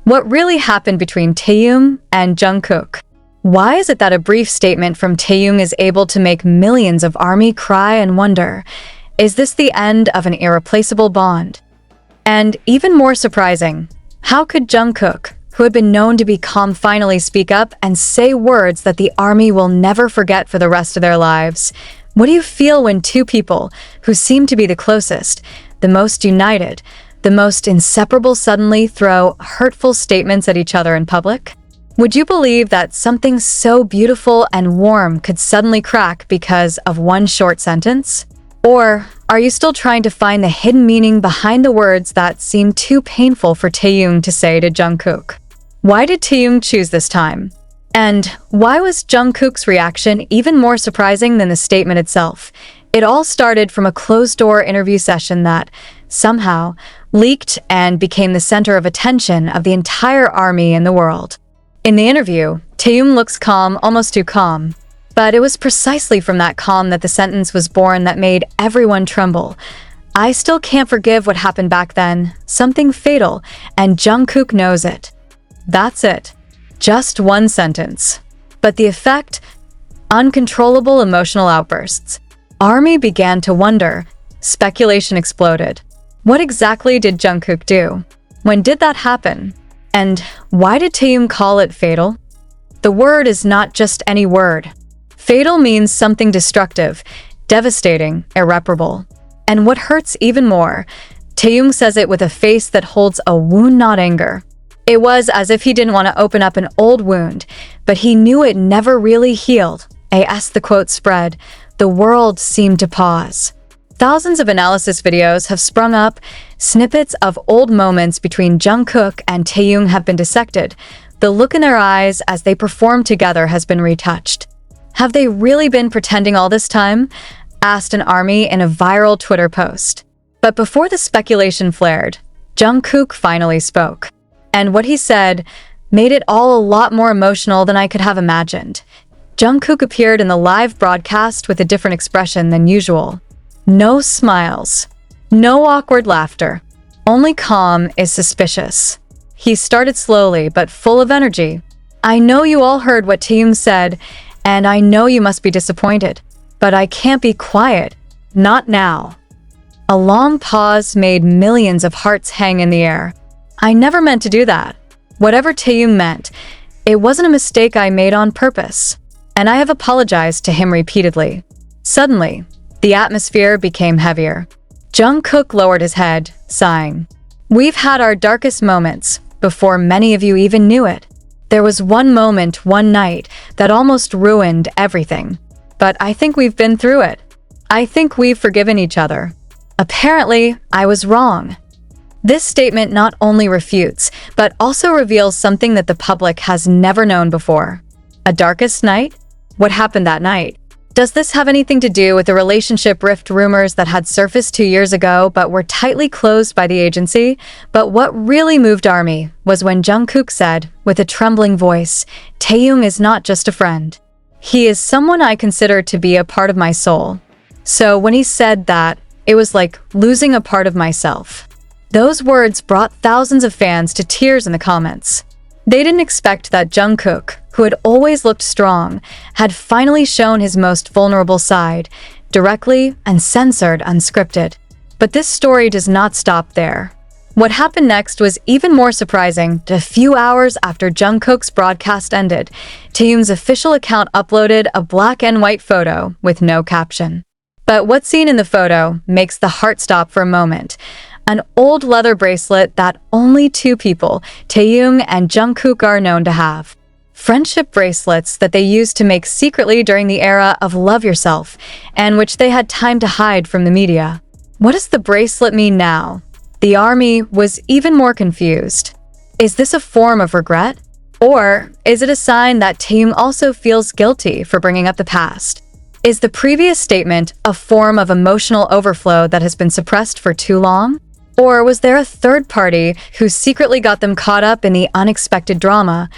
What really happened between Taehyung and Jungkook? Why is it that a brief statement from Taehyung is able to make millions of ARMY cry and wonder, is this the end of an irreplaceable bond? And even more surprising, how could Jungkook, who had been known to be calm, finally speak up and say words that the ARMY will never forget for the rest of their lives? What do you feel when two people who seem to be the closest, the most united, the most inseparable suddenly throw hurtful statements at each other in public? Would you believe that something so beautiful and warm could suddenly crack because of one short sentence? Or are you still trying to find the hidden meaning behind the words that seem too painful for Taehyung to say to Jungkook? Why did Taehyung choose this time? And why was Jungkook's reaction even more surprising than the statement itself? It all started from a closed-door interview session that, somehow, leaked and became the center of attention of the entire ARMY in the world. In the interview, Taehyung looks calm, almost too calm. But it was precisely from that calm that the sentence was born that made everyone tremble. I still can't forgive what happened back then. Something fatal, and Jungkook knows it. That's it. Just one sentence. But the effect? Uncontrollable emotional outbursts. ARMY began to wonder. Speculation exploded. What exactly did Jungkook do? When did that happen? And why did Taehyung call it fatal? The word is not just any word. Fatal means something destructive, devastating, irreparable. And what hurts even more, Taehyung says it with a face that holds a wound, not anger. It was as if he didn't want to open up an old wound, but he knew it never really healed. As the quote spread, the world seemed to pause. Thousands of analysis videos have sprung up. Snippets of old moments between Jungkook and Taehyung have been dissected. The look in their eyes as they perform together has been retouched. Have they really been pretending all this time? Asked an ARMY in a viral Twitter post. But before the speculation flared, Jungkook finally spoke. And what he said made it all a lot more emotional than I could have imagined. Jungkook appeared in the live broadcast with a different expression than usual. No smiles. No awkward laughter. Only calm is suspicious. He started slowly, but full of energy. I know you all heard what Taehyung said, and I know you must be disappointed. But I can't be quiet. Not now. A long pause made millions of hearts hang in the air. I never meant to do that. Whatever Taehyung meant, it wasn't a mistake I made on purpose. And I have apologized to him repeatedly. Suddenly, the atmosphere became heavier. Jungkook lowered his head, sighing. We've had our darkest moments, before many of you even knew it. There was one moment, one night, that almost ruined everything. But I think we've been through it. I think we've forgiven each other. Apparently, I was wrong. This statement not only refutes, but also reveals something that the public has never known before. A darkest night? What happened that night? Does this have anything to do with the relationship rift rumors that had surfaced 2 years ago but were tightly closed by the agency? But what really moved ARMY was when Jungkook said, with a trembling voice, Taehyung is not just a friend. He is someone I consider to be a part of my soul. So when he said that, it was like losing a part of myself. Those words brought thousands of fans to tears in the comments. They didn't expect that Jungkook, who had always looked strong, had finally shown his most vulnerable side, directly, uncensored, unscripted. But this story does not stop there. What happened next was even more surprising. A few hours after Jungkook's broadcast ended, Taehyung's official account uploaded a black and white photo with no caption. But what's seen in the photo makes the heart stop for a moment. An old leather bracelet that only two people, Taehyung and Jungkook, are known to have. Friendship bracelets that they used to make secretly during the era of Love Yourself, and which they had time to hide from the media. What does the bracelet mean now? The ARMY was even more confused. Is this a form of regret? Or is it a sign that Taehyung also feels guilty for bringing up the past? Is the previous statement a form of emotional overflow that has been suppressed for too long? Or was there a third party who secretly got them caught up in the unexpected drama?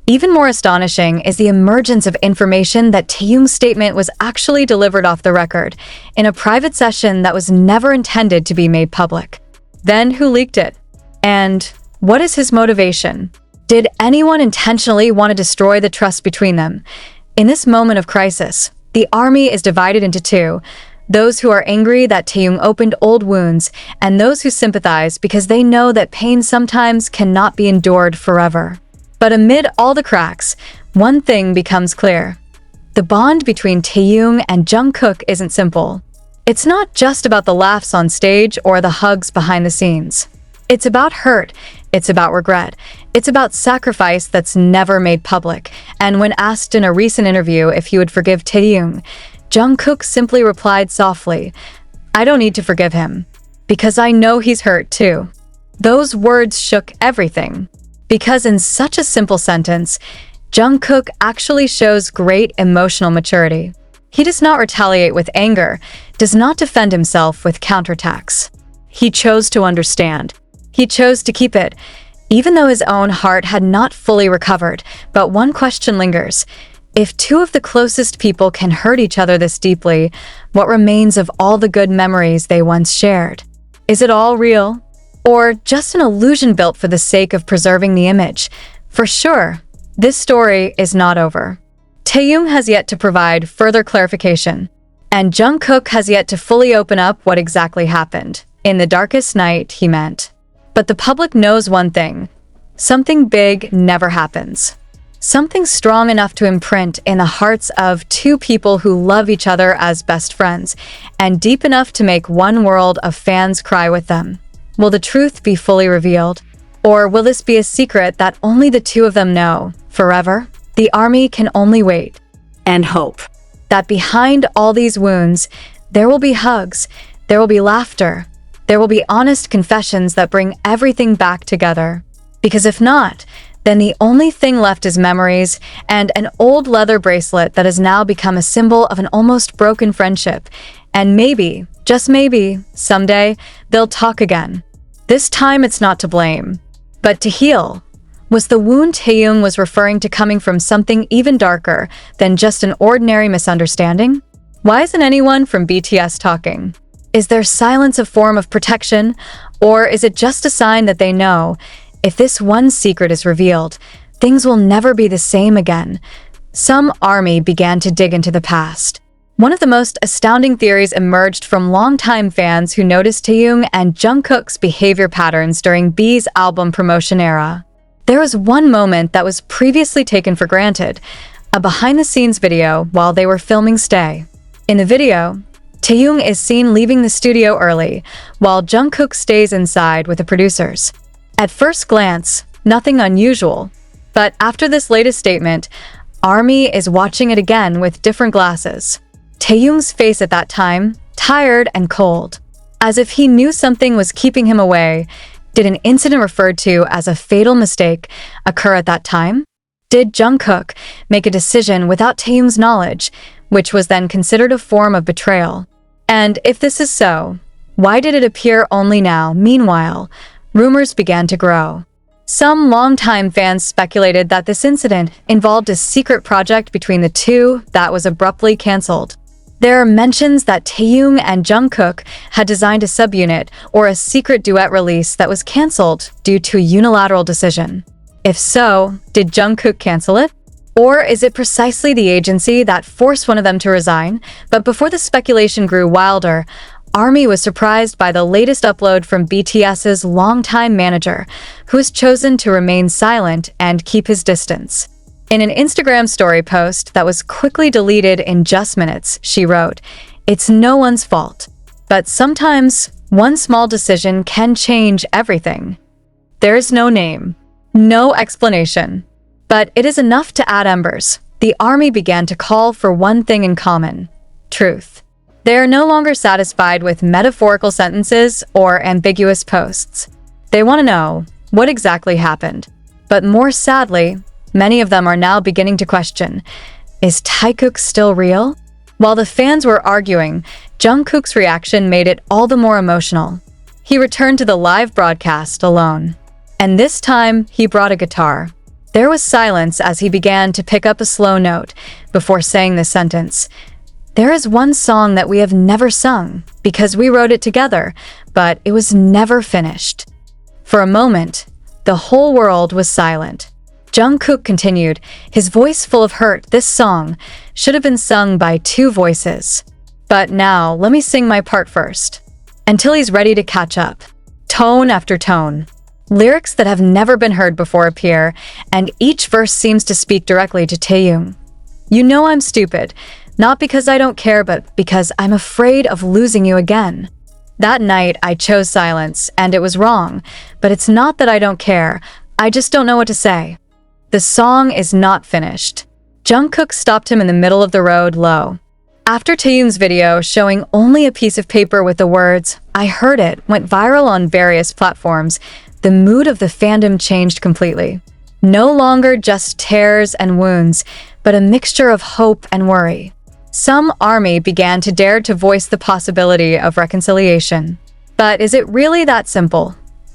Even more astonishing is the emergence of information that Taehyung's statement was actually delivered off the record, in a private session that was never intended to be made public. Then who leaked it? And What is his motivation? Did anyone intentionally want to destroy the trust between them? In this moment of crisis, the army is divided into two: those who are angry that Taehyung opened old wounds, and those who sympathize because they know that pain sometimes cannot be endured forever. But amid all the cracks, one thing becomes clear. The bond between Taehyung and Jungkook isn't simple. It's not just about the laughs on stage or the hugs behind the scenes. It's about hurt, it's about regret, it's about sacrifice that's never made public. And when asked in a recent interview if he would forgive Taehyung, Jungkook simply replied softly, "I don't need to forgive him, because I know he's hurt too." Those words shook everything, because in such a simple sentence, Jungkook actually shows great emotional maturity. He does not retaliate with anger, does not defend himself with counterattacks. He chose to understand. He chose to keep it, even though his own heart had not fully recovered. But one question lingers. If two of the closest people can hurt each other this deeply, what remains of all the good memories they once shared? Is it all real? Or just an illusion built for the sake of preserving the image? For sure, this story is not over. Taehyung has yet to provide further clarification, and Jungkook has yet to fully open up what exactly happened. In the darkest night, he meant. But the public knows one thing: something big never happens. Something strong enough to imprint in the hearts of two people who love each other as best friends, and deep enough to make one world of fans cry with them. Will the truth be fully revealed? Or will this be a secret that only the two of them know forever? The army can only wait and hope that behind all these wounds, there will be hugs, there will be laughter, there will be honest confessions that bring everything back together. Because if not, then the only thing left is memories and an old leather bracelet that has now become a symbol of an almost broken friendship. And maybe, just maybe, someday, they'll talk again. This time it's not to blame, but to heal. Was the wound Taehyung was referring to coming from something even darker than just an ordinary misunderstanding? Why isn't anyone from BTS talking? Is their silence a form of protection, or is it just a sign that they know, if this one secret is revealed, things will never be the same again? Some army began to dig into the past. One of the most astounding theories emerged from longtime fans who noticed Taehyung and Jungkook's behavior patterns during B's album promotion era. There was one moment that was previously taken for granted, a behind-the-scenes video while they were filming Stay. In the video, Taehyung is seen leaving the studio early, while Jungkook stays inside with the producers. At first glance, nothing unusual, but after this latest statement, ARMY is watching it again with different glasses. Taehyung's face at that time, tired and cold, as if he knew something was keeping him away. Did an incident referred to as a fatal mistake occur at that time? Did Jungkook make a decision without Taehyung's knowledge, which was then considered a form of betrayal? And if this is so, why did it appear only now? Meanwhile, rumors began to grow. Some longtime fans speculated that this incident involved a secret project between the two that was abruptly cancelled. There are mentions that Taehyung and Jungkook had designed a subunit or a secret duet release that was cancelled due to a unilateral decision. If so, did Jungkook cancel it? Or is it precisely the agency that forced one of them to resign? But before the speculation grew wilder, ARMY was surprised by the latest upload from BTS's longtime manager, who has chosen to remain silent and keep his distance. In an Instagram story post that was quickly deleted in just minutes, she wrote, "It's no one's fault, but sometimes one small decision can change everything." There's no name, no explanation, but it is enough to add embers. The ARMY began to call for one thing in common: truth. They are no longer satisfied with metaphorical sentences or ambiguous posts. They want to know what exactly happened. But more sadly, many of them are now beginning to question, is Taehyung still real? While the fans were arguing, Jungkook's reaction made it all the more emotional. He returned to the live broadcast alone. And this time, he brought a guitar. There was silence as he began to pick up a slow note before saying this sentence: "There is one song that we have never sung because we wrote it together, but it was never finished." For a moment, The whole world was silent. Jungkook continued, his voice full of hurt. This song should have been sung by two voices. But now, let me sing my part first. Until he's ready to catch up. Tone after tone. Lyrics that have never been heard before appear, and each verse seems to speak directly to Taehyung. You know I'm stupid, not because I don't care, but because I'm afraid of losing you again. That night, I chose silence, and it was wrong, but it's not that I don't care, I just don't know what to say. The song is not finished. Jungkook stopped him in the middle of the road, low. After Taehyung's video showing only a piece of paper with the words, "I heard it," went viral on various platforms, the mood of the fandom changed completely. No longer just tears and wounds, but a mixture of hope and worry. Some ARMY began to dare to voice the possibility of reconciliation. But is it really that simple?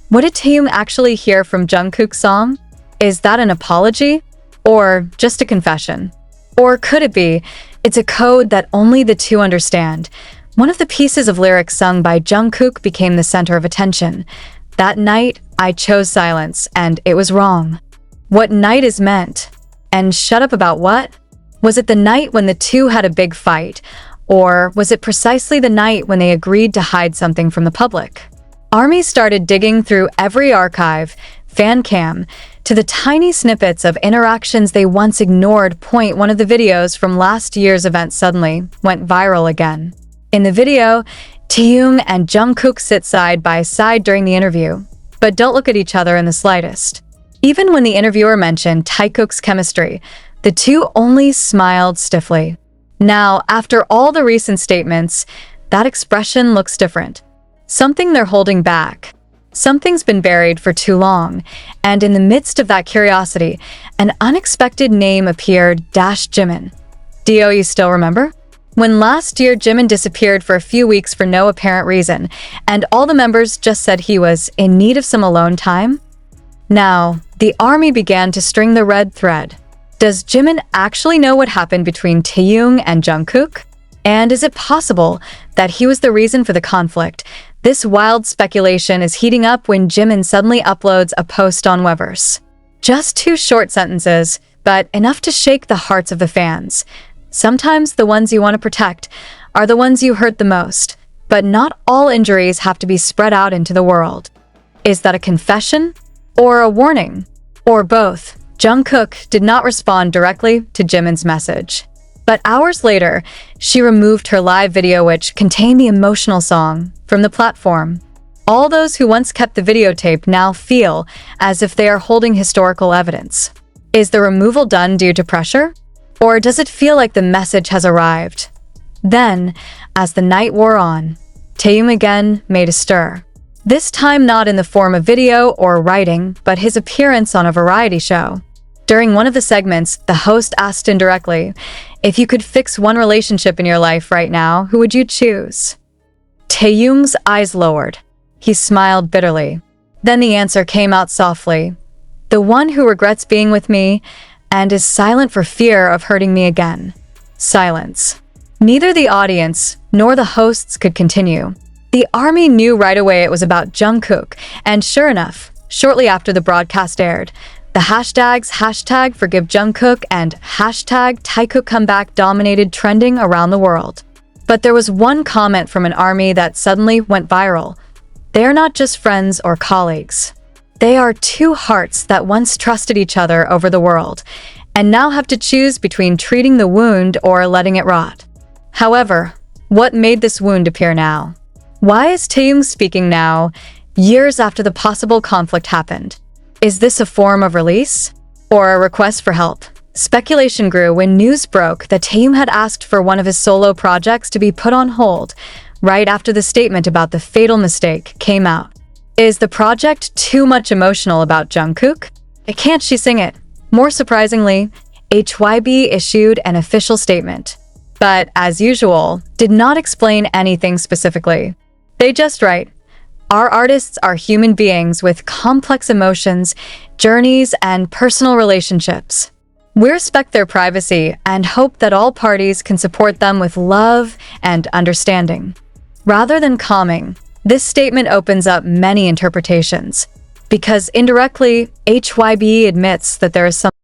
What did Taehyung actually hear from Jungkook's song? Is that an apology? Or just a confession? Or could it be, it's a code that only the two understand? One of the pieces of lyrics sung by Jungkook became the center of attention. That night, I chose silence, and it was wrong. What night is meant? And shut up about what? Was it the night when the two had a big fight? Or was it precisely the night when they agreed to hide something from the public? ARMY started digging through every archive, fan cam, to the tiny snippets of interactions they once ignored. One of the videos from last year's event suddenly went viral again. In the video, Taehyung and Jungkook sit side by side during the interview, but don't look at each other in the slightest. Even when the interviewer mentioned Taehyung's chemistry, the two only smiled stiffly. Now, after all the recent statements, that expression looks different. Something they're holding back. Something's been buried for too long, and in the midst of that curiosity, an unexpected name appeared, Jimin. Do you still remember? When last year Jimin disappeared for a few weeks for no apparent reason, and all the members just said he was in need of some alone time? Now, the ARMY began to string the red thread. Does Jimin actually know what happened between Taehyung and Jungkook? And is it possible that he was the reason for the conflict? This wild speculation is heating up when Jimin suddenly uploads a post on Weverse. Just 2 short sentences, but enough to shake the hearts of the fans. Sometimes the ones you want to protect are the ones you hurt the most, but not all injuries have to be spread out into the world. Is that a confession? Or a warning? Or both? Jungkook did not respond directly to Jimin's message. But hours later, she removed her live video which contained the emotional song from the platform. All those who once kept the videotape now feel as if they are holding historical evidence. Is the removal done due to pressure? Or does it feel like the message has arrived? Then, as the night wore on, Taehyung again made a stir. This time not in the form of video or writing, but his appearance on a variety show. During one of the segments, the host asked indirectly, if you could fix one relationship in your life right now, who would you choose? Taehyung's eyes lowered. He smiled bitterly. Then the answer came out softly. The one who regrets being with me and is silent for fear of hurting me again. Silence. Neither the audience nor the hosts could continue. The ARMY knew right away it was about Jungkook, and sure enough, shortly after the broadcast aired, the hashtags #ForgiveJungkook and #TaeKookComeback dominated trending around the world. But there was one comment from an ARMY that suddenly went viral. They are not just friends or colleagues. They are two hearts that once trusted each other over the world, and now have to choose between treating the wound or letting it rot. However, what made this wound appear now? Why is Taehyung speaking now, years after the possible conflict happened? Is this a form of release? Or a request for help? Speculation grew when news broke that Taehyung had asked for one of his solo projects to be put on hold, right after the statement about the fatal mistake came out. Is the project too much emotional about Jungkook? Can't she sing it? More surprisingly, HYBE issued an official statement, but as usual, did not explain anything specifically. They just write, "Our artists are human beings with complex emotions, journeys, and personal relationships. We respect their privacy and hope that all parties can support them with love and understanding." Rather than calming, this statement opens up many interpretations. because indirectly, HYBE admits that there is some